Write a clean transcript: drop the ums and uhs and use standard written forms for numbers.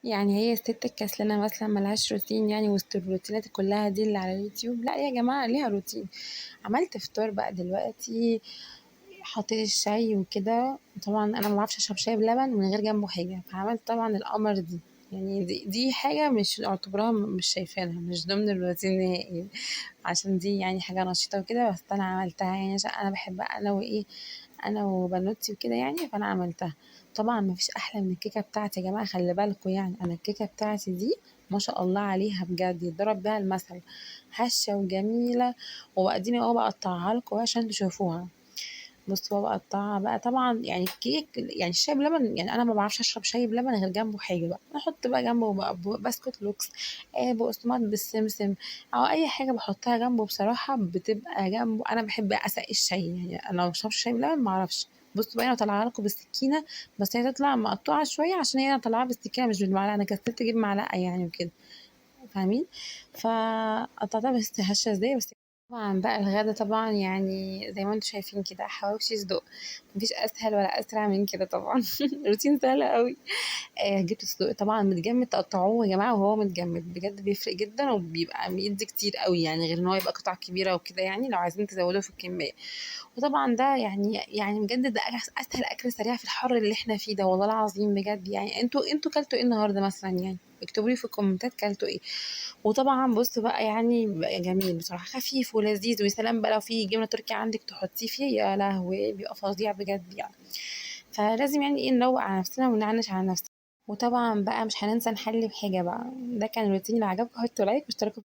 يعني هي الست الكسلانة مثلا ملهاش روتين يعني وسط الروتينات كلها دي اللي على اليوتيوب؟ لا يا جماعة ليها روتين. عملت فطار بقى دلوقتي، حطيت الشاي وكده. طبعا انا ما بعرفش اشرب شاي بلبن من غير جنبه حاجة، فعملت طبعا القمر دي. يعني دي حاجة مش اعتبرها مش شايفينها مش ضمن الروتين نهائي، عشان دي يعني حاجة نشيطة وكده، بس انا عملتها يعني عشان انا بحب انا وايه، انا وبنوتي وكده يعني، فانا عملتها. طبعا ما فيش احلى من الكيكه بتاعتي يا جماعه، خلي بالكم يعني انا الكيكه بتاعتي دي ما شاء الله عليها بجد يضرب بيها المثل، هشه وجميله. واديني بقطعها لكم عشان تشوفوها. بصوا بقطعها بقى طبعا يعني الكيك يعني الشاي بلبن، يعني انا ما بعرفش اشرب شاي بلبن غير جنبه حاجه بقى، احط بقى جنبه بقى بسكوت لوكس، بقسماط بالسمسم، او اي حاجه بحطها جنبه بصراحه بتبقى جنبه. انا بحب اسقي الشاي، يعني انا ما بشربش شاي بلبن ما اعرفش. بصوا بقى انا طالعه لكم بالسكينه، بس هي تطلع مقطوعه شويه عشان هي انا طالعاها بالسكينه مش بالمعلقه، انا كسلت اجيب معلقه يعني وكده، فاهمين؟ فقطعتها بس هشه ازاي بس. طبعا بقى الغدا طبعا يعني زي ما انتم شايفين كده حواوشي صدق، مفيش اسهل ولا اسرع من كده طبعا. روتين سهل قوي. جبت الصدوق طبعا متجمد، تقطعوه يا جماعه وهو متجمد بجد بيفرق جدا، وبيبقى بيدي كتير قوي يعني، غير ان هو يبقى قطع كبيره وكده يعني لو عايزين تزودوا في الكميه. وطبعا ده يعني بجد ده اسهل اكل سريع في الحر اللي احنا فيه ده، والله العظيم بجد يعني. انتوا كلتوا ايه النهارده مثلا يعني؟ اكتبوا لي في الكومنتات كلتوا ايه. وطبعا بصوا بقى يعني بقى جميل بصراحه، خفيف ولذيذ، ويا سلام بقى لو في جبنه تركي عندك تحطيه فيه، يا لهوي بيبقى فظيع بجد يعني. فلازم يعني ايه نروق على نفسنا ونعنش على نفسنا. وطبعا بقى مش هننسى نحلي بحاجه بقى. ده كان روتيني، اللي عجبكم حطوا لايك واشتركوا